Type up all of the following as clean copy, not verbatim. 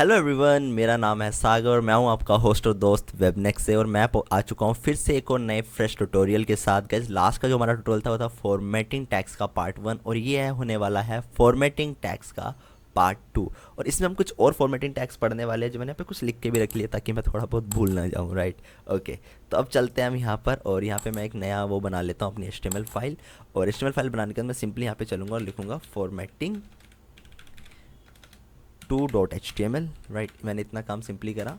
Hello everyone, मेरा नाम है सागर और मैं हूं आपका होस्ट और दोस्त वेबनेक्स से। और मैं आ चुका हूं फिर से एक और नए फ्रेश ट्यूटोरियल के साथ। गाइस, लास्ट का जो हमारा ट्यूटोरियल था वो था फॉर्मेटिंग टैग्स का पार्ट 1 और ये है होने वाला है फॉर्मेटिंग टैग्स का पार्ट 2। और इसमें हम कुछ और फॉर्मेटिंग टैग्स पढ़ने वाले हैं जो मैंने यहाँ पे कुछ लिख के भी रख लिया ताकि मैं थोड़ा बहुत भूल ना जाऊँ। Right, okay. तो अब चलते हैं हम यहाँ पर और यहाँ पे मैं एक नया वो बना लेता हूँ अपनी HTML फाइल। और HTML फाइल बनाने के बाद मैं सिंपली यहाँ पे चलूँगा और लिखूँगा फॉर्मेटिंग 2.html। राइट, मैंने इतना काम सिंपली करा।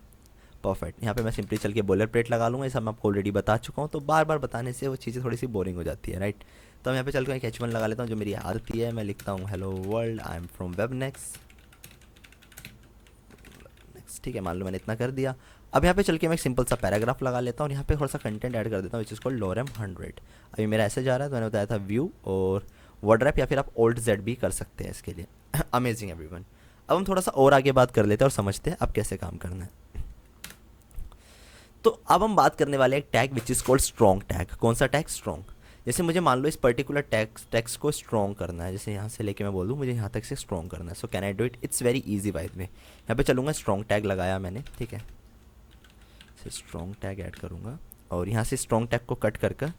परफेक्ट। यहाँ पे मैं सिंपली चल के बॉलर प्लेट लगा लूँगा। ये सब मैं आपको ऑलरेडी बता चुका हूँ, तो बार बार बताने से वो चीज़ें थोड़ी सी बोरिंग हो जाती है। राइट, तो मैं यहाँ पे चल के एक H1 लगा लेता हूँ जो मेरी आदत ही है। मैं लिखता हूँ hello world, I am from Webnex. ठीक है, मान लो मैंने इतना कर दिया। अब यहाँ पे चल के मैं एक सिंपल सा पैराग्राफ लगा लेता हूँ और यहाँ पे थोड़ा सा कंटेंट ऐड कर देता हूँ विच इज़ कॉल्ड lorem 100। अभी मेरा ऐसे जा रहा है, तो मैंने बताया था व्यू और वर्डरैप या फिर आप ओल्ड जेड भी कर सकते हैं इसके लिए। Amazing everyone. अब हम थोड़ा सा और आगे बात कर लेते हैं और समझते हैं अब कैसे काम करना है। तो अब हम बात करने वाले एक tag which is called strong tag. कौन सा टैग? स्ट्रॉन्ग। जैसे मुझे मान लो इस पर्टिकुलर टैक्स को स्ट्रॉन्ग करना है, जैसे यहाँ से लेके मैं बोल दूँ मुझे यहाँ तक से स्ट्रॉन्ग करना है। So can I do it? It's very easy by the way. यहाँ पे चलूँगा, स्ट्रॉन्ग टैग लगाया मैंने, ठीक है। स्ट्रॉन्ग टैग ऐड करूँगा और यहाँ से स्ट्रॉन्ग टैग को कट कर कर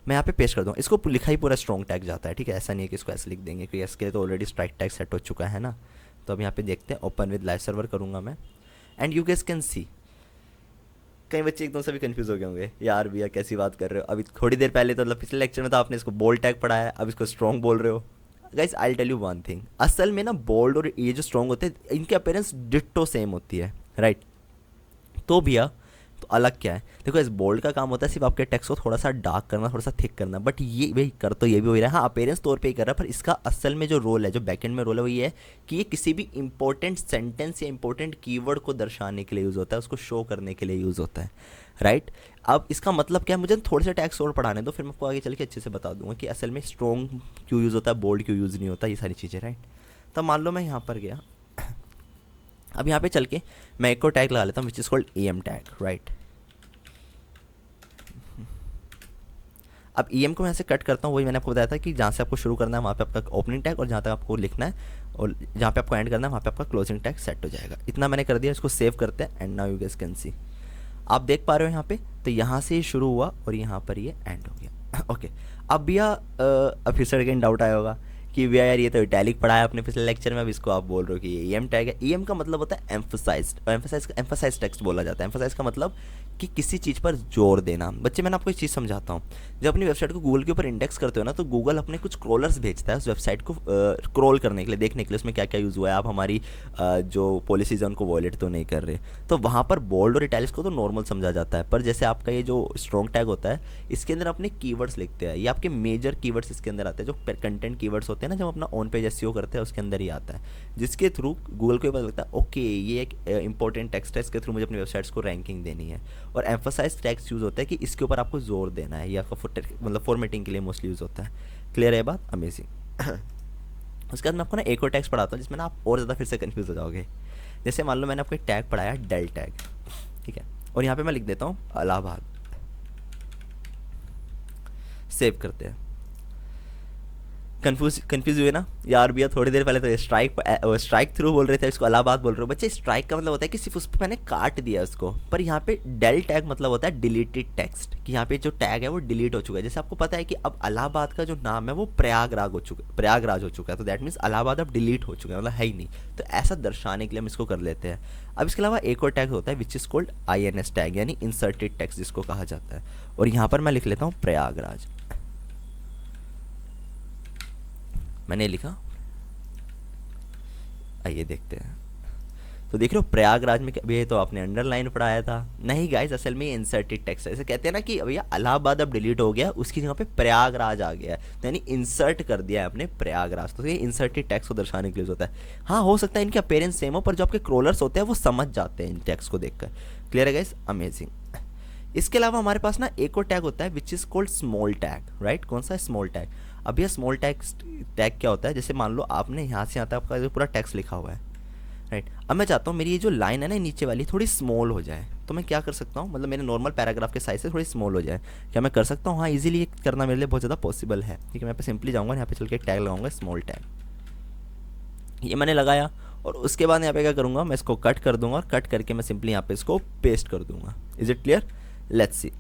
मैं यहाँ पे पेस्ट कर दूँगा। इसको लिखा ही पूरा स्ट्रॉन्ग टैग जाता है, ठीक है। ऐसा नहीं है कि इसको ऐसे लिख देंगे क्योंकि इसके लिए तो ऑलरेडी स्ट्राइक टैग सेट हो चुका है ना। तो अब यहाँ पे देखते हैं, ओपन विद लाइव सर्वर करूँगा मैं and you guys can see. कई बच्चे एकदम से भी कंफ्यूज हो गए होंगे, यार भैया कैसी बात कर रहे हो, अभी थोड़ी देर पहले तो मतलब पिछले लेक्चर में तो आपने इसको बोल्ड टैग पढ़ाया है, अब इसको स्ट्रॉन्ग बोल रहे हो। Guys I tell you one thing, असल में ना बोल्ड और ये जो स्ट्रॉन्ग होते हैं इनकी अपीयरेंस डिट्टो सेम होती है। राइट, तो भैया तो अलग क्या है? देखो, इस बोल्ड का काम होता है सिर्फ आपके टेक्स्ट को थोड़ा सा डार्क करना, थोड़ा सा थिक करना, बट ये भाई कर तो ये भी हो रहा है, हाँ अपेरेंस तौर पे ही कर रहा है। पर इसका असल में जो रोल है, जो बैकएंड में रोल है, वो ये है कि ये किसी भी इंपॉर्टेंट सेंटेंस या इंपॉर्टेंट कीवर्ड को दर्शाने के लिए यूज़ होता है, उसको शो करने के लिए यूज़ होता है। राइट, अब इसका मतलब क्या है, मुझे थोड़े से टैग्स और पढ़ाने दो, फिर मैं आपको आगे चल के अच्छे से बता दूंगा कि असल में स्ट्रॉन्ग क्यों यूज़ होता है, बोल्ड क्यों यूज़ नहीं होता, ये सारी चीज़ें। राइट, तब मान लो मैं यहाँ पर गया। अब यहाँ पे चल के मैं एक और टैग लगा लेता हूँ which is called EM tag. Right, अब EM को मैं ऐसे कट करता हूँ, वही मैंने आपको बताया था कि जहाँ से आपको शुरू करना है वहाँ पे आपका ओपनिंग टैग और जहाँ तक आपको लिखना है और जहाँ पे आपको एंड करना है वहाँ पे आपका क्लोजिंग टैग सेट हो जाएगा। इतना मैंने कर दिया, इसको सेव करते हैं and now you guys can see. आप देख पा रहे हो यहाँ पे, तो यहाँ से ये शुरू हुआ और यहाँ पर ये एंड हो गया। ओके, अब भैया अब फिर से अगेन डाउट आया होगा कि भैया यार ये तो इटैलिक पढ़ाया आपने पिछले लेक्चर में, अब इसको आप बोल रहे हो कि ये EM टैग है। EM का मतलब होता है एम्फसाइज्ड, और एम्फसाइज टेक्स्ट बोला जाता है। एम्फसाइज का मतलब कि किसी चीज़ पर जोर देना। बच्चे, मैंने आपको एक चीज़ समझाता हूँ। जब अपनी वेबसाइट को गूगल के ऊपर इंडेक्स करते हो ना, तो गूगल अपने कुछ क्रोलर्स भेजता है उस वेबसाइट को क्रोल करने के लिए, देखने के लिए उसमें क्या क्या यूज़ हुआ है, आप हमारी जो पॉलिसीज़ है उनको वॉयलेट तो नहीं कर रहे। तो वहाँ पर बोल्ड और इटैलिक्स को तो नॉर्मल समझा जाता है, पर जैसे आपका ये जो स्ट्रॉन्ग टैग होता है इसके अंदर अपने कीवर्ड्स लिखते हैं, ये आपके मेजर कीवर्ड्स इसके अंदर आते हैं, जो कंटेंट कीवर्ड्स होते हैं ना, जब अपना ऑन पेज SEO करते हैं उसके अंदर ही आता है, जिसके थ्रू गूगल को ये पता लगता है ओके ये एक इंपॉर्टेंट टेक्स्ट है, इसके थ्रू मुझे अपनी वेबसाइट्स को रैंकिंग देनी है। और एम्फसाइज टैग्स यूज़ होता है कि इसके ऊपर आपको जोर देना है, ये आपका मतलब फॉर्मेटिंग के लिए मोस्टली यूज़ होता है। क्लियर है बात? अमेजिंग। उसके बाद मैं आपको ना एक और टैग्स पढ़ाता हूँ जिसमें ना आप और ज़्यादा फिर से कन्फ्यूज हो जाओगे। जैसे मान लो मैंने आपको एक टैग पढ़ाया डेल टैग, ठीक है, और यहाँ पे मैं लिख देता हूँ इलाहाबाद। सेव करते हैं। कंफ्यूज हुए ना यार भैया, थोड़ी देर पहले तो स्ट्राइक थ्रू बोल रहे थे, इसको इलाहाबाद बोल रहे हो। बच्चे, स्ट्राइक का मतलब होता है कि सिर्फ उस पर मैंने काट दिया उसको, पर यहाँ पे डेल टैग मतलब होता है डिलीटेड टेक्स्ट, कि यहाँ पे जो टैग है वो डिलीट हो चुका है। जैसे आपको पता है कि अब इलाहाबाद का जो नाम है वो प्रयागराज हो चुका है, तो दैट मीन्स इलाहाबाद अब डिलीट हो चुका है, मतलब है ही नहीं। तो ऐसा दर्शाने के लिए हम इसको कर लेते हैं। अब इसके अलावा एक और टैग होता है which is called INS tag, यानी इंसर्टेड टेक्स्ट जिसको कहा जाता है। और यहाँ पर मैं लिख लेता हूँ प्रयागराज। मैंने लिखा, आइए देखते हैं। तो देख रहे हो प्रयागराज में भैया तो आपने अंडरलाइन पढ़ाया था। नहीं गाइस, असल में ये इंसर्टेड टेक्स्ट है। ऐसे कहते हैं ना कि भैया इलाहाबाद अब डिलीट हो गया, उसकी जगह पे प्रयागराज आ गया है, तो यानी इंसर्ट कर दिया है आपने प्रयागराज। तो ये इंसर्टेड टेक्स्ट को दर्शाने के लिए होता है। हाँ, हो सकता है इनके अपीयरेंस सेम हो, पर जो आपके क्रोलर्स होते हैं वो समझ जाते हैं इन टेक्स्ट को देखकर। क्लियर है गाइस? अमेजिंग। इसके अलावा हमारे पास ना एक और टैग होता है which is called small tag. Right, कौन सा है? Small tag. अब यह स्मॉल टैग क्या होता है? जैसे मान लो आपने यहाँ से यहाँ तक आपका जो पूरा टेक्स्ट लिखा हुआ है। राइट, अब मैं चाहता हूँ मेरी ये जो लाइन है ना नीचे वाली थोड़ी स्मॉल हो जाए, तो मैं क्या कर सकता हूँ, मतलब मेरे नॉर्मल पैराग्राफ के साइज से थोड़ी स्मॉल हो जाए, क्या मैं कर सकता हूँ? हाँ, इजीली करना मेरे लिए बहुत ज़्यादा पॉसिबल है। ठीक है, मैं पे सिंपली जाऊँगा, यहाँ पे चल के टैग लगाऊंगा स्मॉल टैग। ये मैंने लगाया और उसके बाद यहाँ पे क्या करूँगा, मैं इसको कट कर दूंगा और कट करके मैं सिंपली यहाँ पे इसको पेस्ट कर दूंगा। Is it clear? Let's see.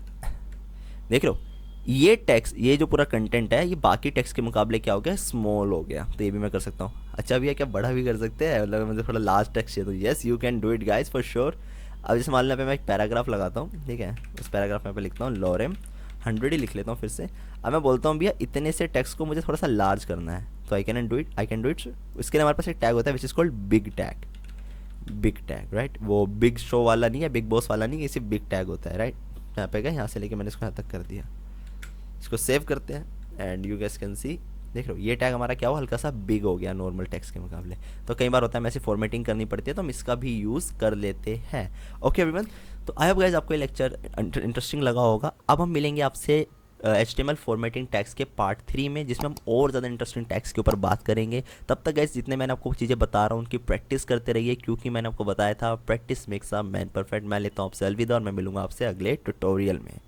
देख लो ये टेक्स्ट, ये जो पूरा कंटेंट है ये बाकी टेक्स्ट के मुकाबले क्या हो गया, स्मॉल हो गया। तो ये भी मैं कर सकता हूँ। अच्छा भैया क्या बड़ा भी कर सकते हैं, मतलब मुझे थोड़ा लार्ज टेक्स्ट चाहिए तो yes you can do it guys for sure. अब जैसे मान लो पे मैं एक पैराग्राफ लगाता हूँ, ठीक है, उस पैराग्राफ में पे लिखता हूँ लॉरेम 100 ही लिख लेता हूँ फिर से। अब मैं बोलता हूँ भैया इतने से टेक्स्ट को मुझे थोड़ा सा लार्ज करना है, तो आई कैन डू इट। उसके लिए हमारे पास एक टैग होता है which is called big tag. Big tag right, वो बिग शो वाला नहीं है, बिग बॉस वाला नहीं है, इसे बिग टैग होता है राइट। यहाँ पे गए, यहाँ से लेके मैंने इसको यहाँ तक कर दिया। इसको सेव करते हैं and you gas can see, देख रहे हो ये टैग हमारा क्या हुआ, हल्का सा बिग हो गया नॉर्मल टेक्स्ट के मुकाबले। तो कई बार होता है, ऐसी फॉर्मेटिंग करनी पड़ती है तो हम इसका भी यूज़ कर लेते हैं। ओके एवरीवन, तो आई होप गाइस आपको ये लेक्चर इंटरेस्टिंग लगा होगा। अब हम मिलेंगे आपसे HTML फॉर्मेटिंग टैग्स के पार्ट 3 में, जिसमें हम और ज़्यादा इंटरेस्टिंग टैग्स के ऊपर बात करेंगे। तब तक गाइस जितने मैंने आपको चीज़ें बता रहा हूँ उनकी प्रैक्टिस करते रहिए, क्योंकि मैंने आपको बताया था practice makes a man perfect. मैं लेता हूँ आपसे अलविदा और मैं मिलूंगा आपसे अगले ट्यूटोरियल में।